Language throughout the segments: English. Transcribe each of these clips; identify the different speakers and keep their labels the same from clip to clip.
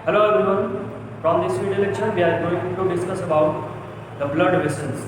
Speaker 1: Hello everyone. From this video lecture, we are going to discuss about the blood vessels.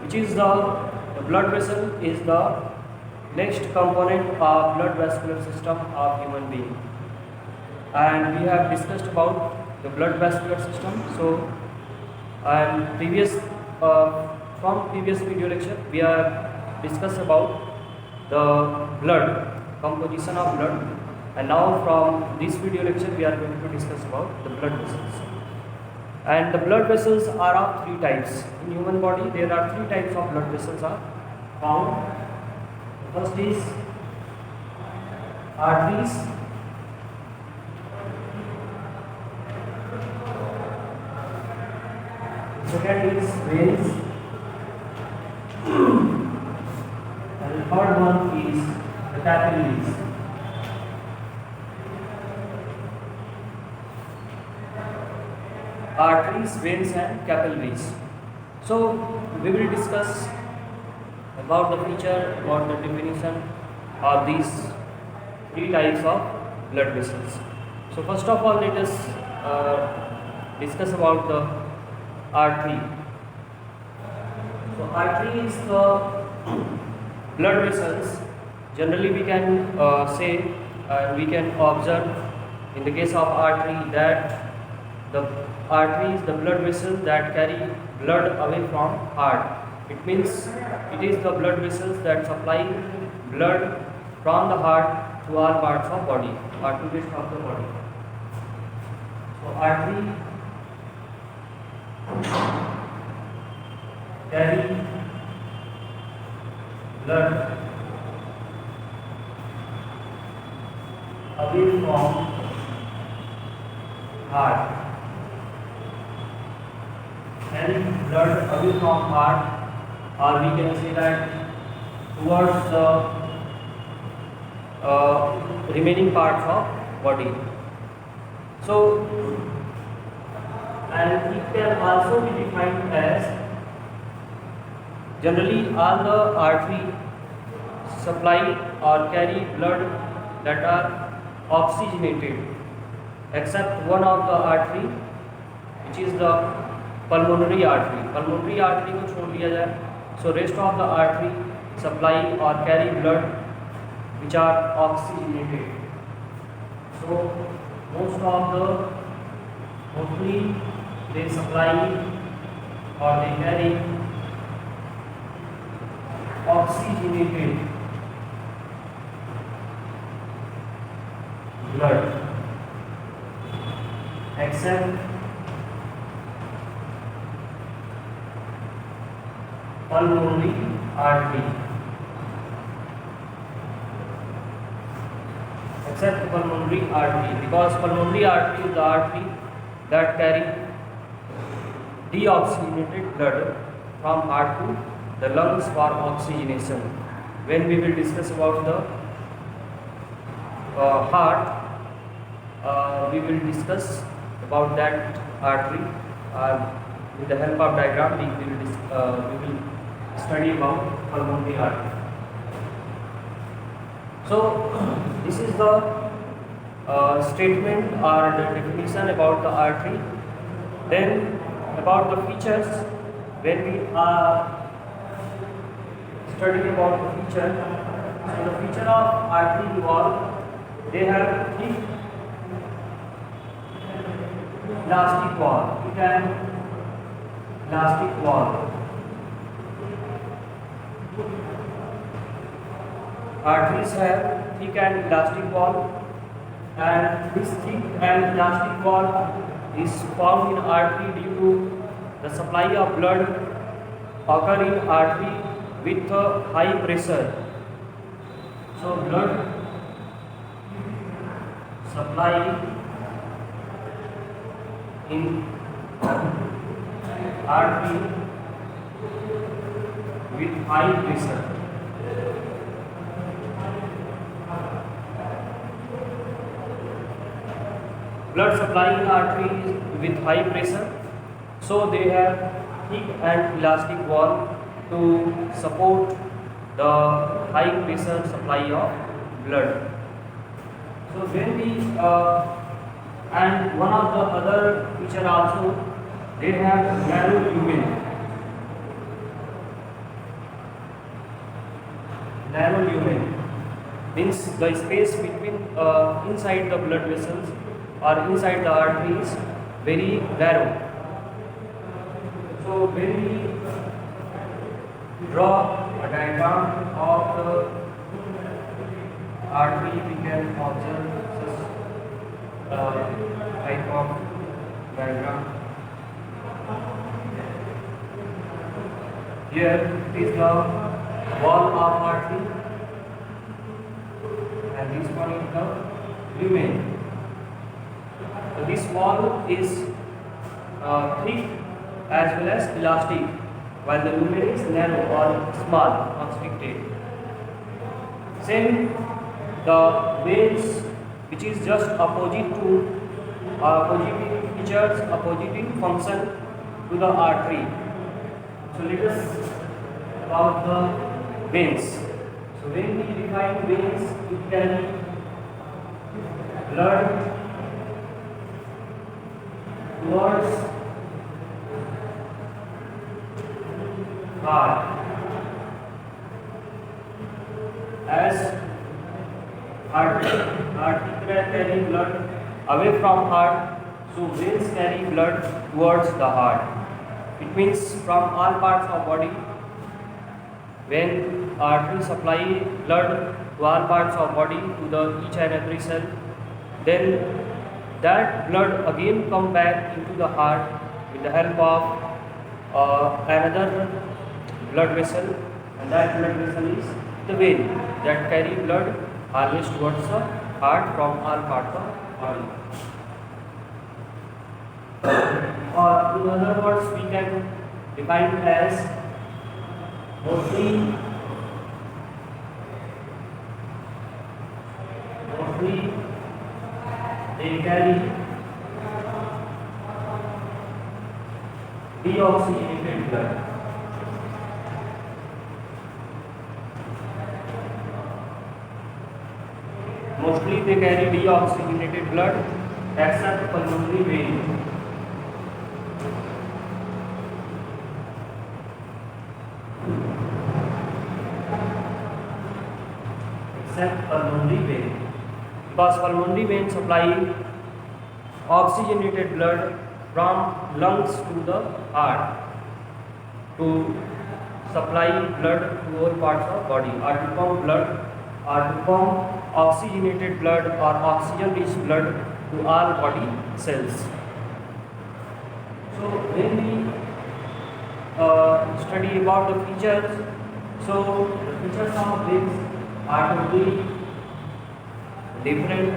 Speaker 1: Which is the blood vessel is the next component of blood vascular system of human being, and we have discussed about the blood vascular system. So, and from previous video lecture, we have discussed about the blood composition of blood, and now from this video lecture, we are going to discuss about the blood vessels. And the blood vessels are of three types. In human body, there are three types of blood vessels are found. The first is arteries. Second is veins. And the third one is the capillaries. Arteries, veins and capillaries. So we will discuss about the feature, about the definition of these three types of blood vessels. So first of all, let us discuss about the artery. So artery is the blood vessels. Generally we can say we can observe in the case of artery that the artery is the blood vessel that carry blood away from heart. It means it is the blood vessels that supply blood from the heart to all parts of body or to the rest of the body. So artery carry blood away from heart. Carry blood away from heart, or we can say that towards the remaining parts of body. So, and it can also be defined as generally all the artery supply or carry blood that are oxygenated, except one of the artery, which is the pulmonary artery. Pulmonary artery को छोड़ दिया जाए, so rest of the artery supply or carry blood which are oxygenated. So mostly they supply or they carry oxygenated blood, except pulmonary artery. Except pulmonary artery, because pulmonary artery is the artery that carry deoxygenated blood from heart to the lungs for oxygenation. When we will discuss about the heart, we will discuss about that artery. With the help of diagram, we will study about pulmonary artery. So this is the statement or the definition about the artery. Then about the features, when we are studying about the feature, so the feature of artery wall, they have thick elastic wall. It has elastic wall. Arteries have thick and elastic wall, and this thick and elastic wall is formed in artery due to the supply of blood occur in artery with high pressure. So blood supply in artery with high pressure. Blood supply in artery is with high pressure, so they have thick and elastic wall to support the high pressure supply of blood. So when we and one of the other feature also, they have narrow lumen. Narrow lumen means the space between inside the blood vessels or inside the artery is very narrow. So when we draw a diagram of the artery, we can observe such type of diagram. Here is the wall of artery and this one is the lumen. So this wall is thick as well as elastic, while the lumen is narrow or small, constricted. Same, the veins which is just opposite to opposite features, opposite function to the artery. So let us about the veins. So when we define veins, it carry blood towards heart. As artery carry blood away from heart, so veins carry blood towards the heart. It means from all parts of body, when artery supply blood to all parts of body to the each and every cell, then that blood again come back into the heart with the help of another blood vessel, and that blood vessel is the vein that carry blood always towards the heart from all parts of body. Or in other words, we can define it as mostly they carry deoxygenated blood. Mostly they carry deoxygenated blood except pulmonary vein. Except pulmonary vein, because pulmonary vein supply oxygenated blood from lungs to the heart to supply blood to all parts of body, or to pump blood, or to pump oxygenated blood or oxygen rich blood to all body cells. So when we study about the features, so the features of veins are totally different,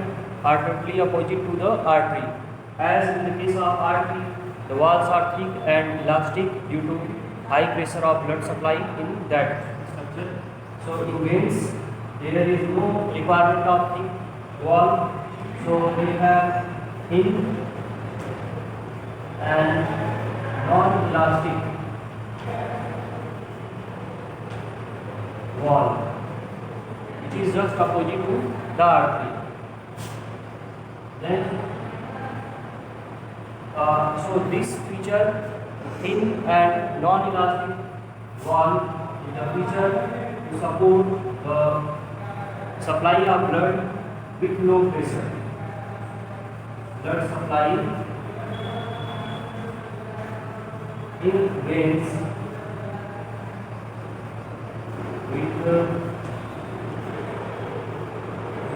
Speaker 1: are totally opposite to the artery. As in the case of artery, the walls are thick and elastic due to high pressure of blood supply in that structure. So in veins, there is no requirement of thick wall, so they have thin and non-elastic wall, which is just opposite to the artery. Then so this feature, thin and non-elastic wall, is a feature to support the supply of blood with low pressure. Blood supply in veins with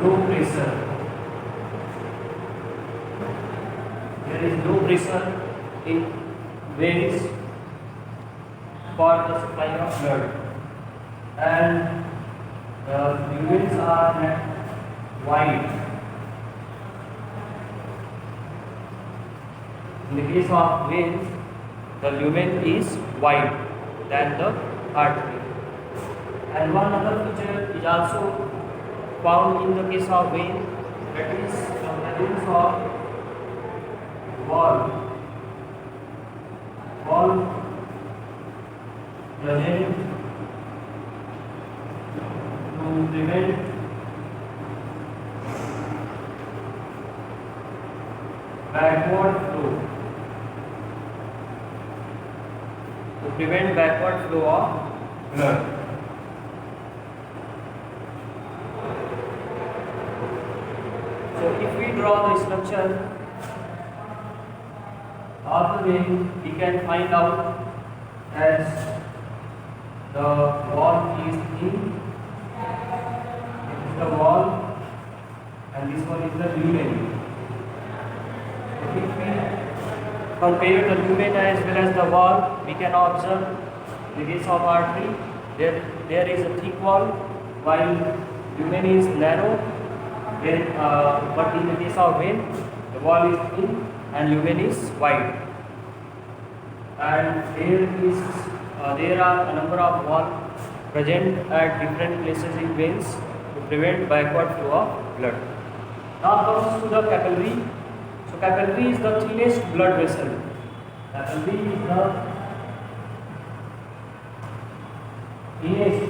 Speaker 1: low pressure. There is low pressure in veins for the supply of blood, and the veins are wide. In the case of veins, the lumen is wide than the artery. And one other feature is also found in the case of vein, that is the presence of wall present to prevent backward flow. To prevent backward flow of blood. So if we draw the structure of the vein, we can find out as the wall is in, this is the wall and this one is the lumen. If we compare the lumen as well as the wall, we can observe in the case of artery there is a thick wall while lumen is narrow. Then, but in the case of vein, the wall is thin and lumen is wide. And there are a number of walls present at different places in veins to prevent backward flow of blood. Now comes to the capillary. So capillary is the thinnest blood vessel. Capillary is the thinnest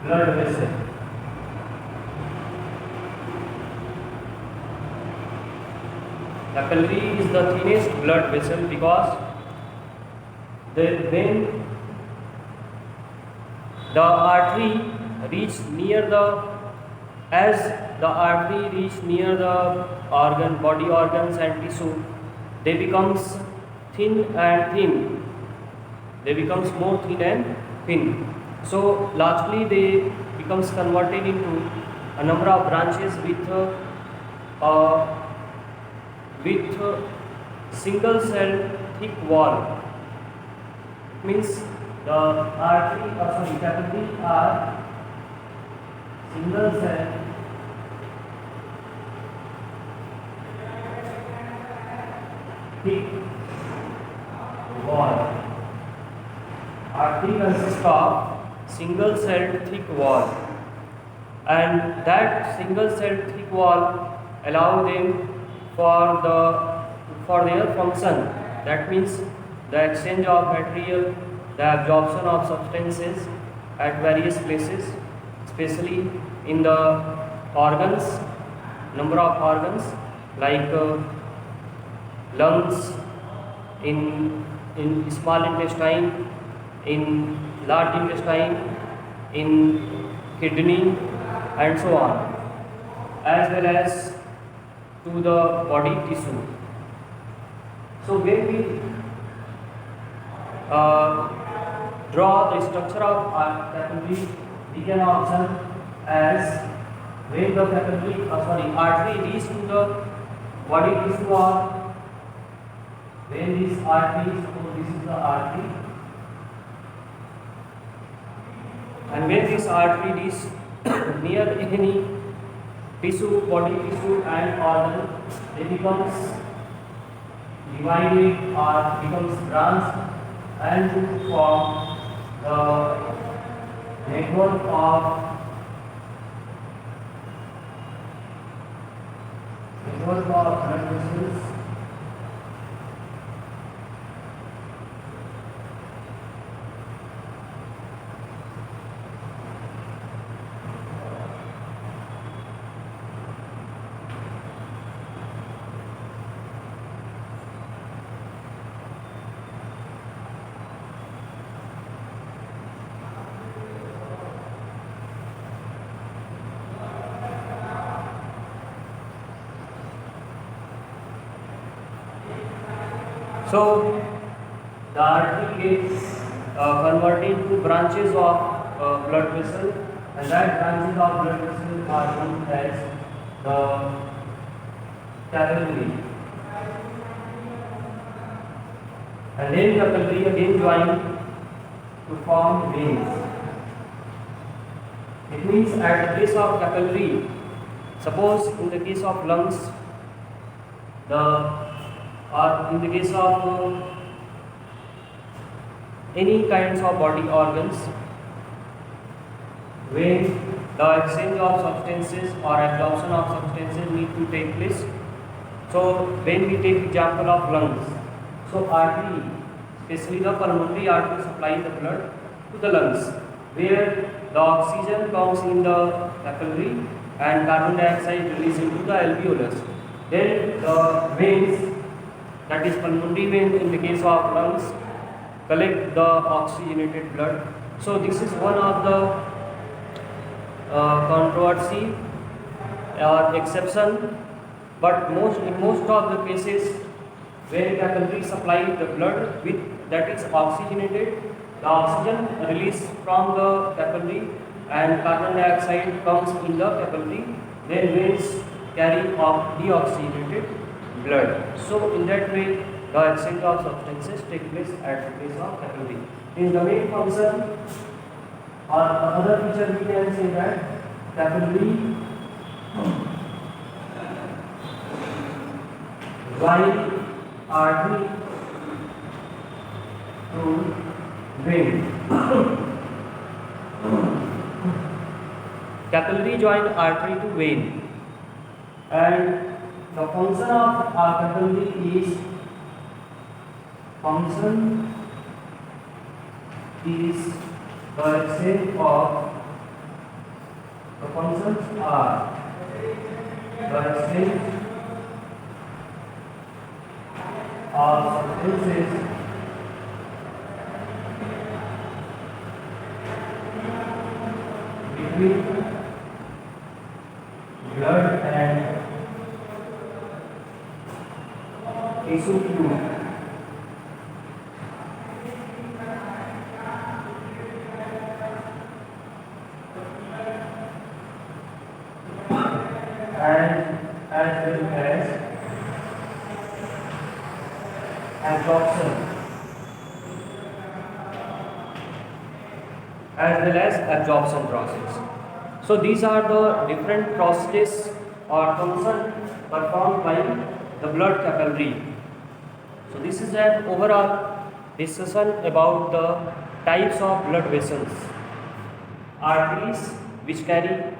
Speaker 1: blood vessel. Capillary is the thinnest blood vessel because when the artery reach near as the artery reach near the body organs and tissue, they becomes thin and thin. They becomes more thin and thin. So largely they becomes converted into a number of branches with single cell thick wall. It means the capillary are single cell thick wall. Artery consists of single celled thick wall, and that single celled thick wall allow them for their function. That means the exchange of material, the absorption of substances at various places, especially in the organs, number of organs like lungs, in small intestine, in large intestine, in kidney, and so on, as well as to the body tissue. So when we draw the structure of capillary, we can observe as when the artery reaches to the body tissue, or when this artery, suppose this is the artery, and when this artery reaches near any tissue, body tissue and organ, it becomes divided or becomes branched and to form the network of blood vessels. So the artery gets converted to branches of blood vessel, and that branches of blood vessel are known as the capillary. And then capillary again join to form veins. It means at the base of capillary, suppose in the case of lungs, or in the case of any kinds of body organs, when the exchange of substances or absorption of substances need to take place, So when we take example of lungs, so artery, especially the pulmonary artery, supply the blood to the lungs, where the oxygen comes in the capillary and carbon dioxide released into the alveolus. Then the veins, that is pulmonary vein in the case of lungs, collect the oxygenated blood. So this is one of the controversy or exception, but in most of the cases where capillary supply the blood with that is oxygenated, the oxygen released from the capillary and carbon dioxide comes in the capillary, then veins carry off deoxygenated blood. So in that way the exchange of substances take place at the place of capillary. In the main function or other feature we can say that capillary join artery to vein. Capillary join artery to vein, and the function of capillary is the exchange of the functions are the exchange of substances between blood and tissue fluid. And as well as absorption process. So these are the different processes or function performed by the blood capillary. So this is an overall discussion about the types of blood vessels. Arteries which carry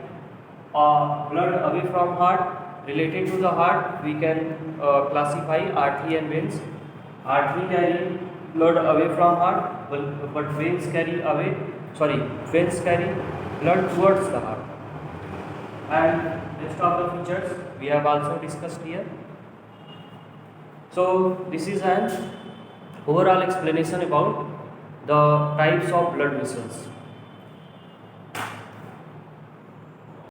Speaker 1: blood away from heart. Related to the heart, we can classify artery and veins. Artery carry blood away from heart, but veins carry blood towards the heart. And rest of the features we have also discussed here. So this is an overall explanation about the types of blood vessels.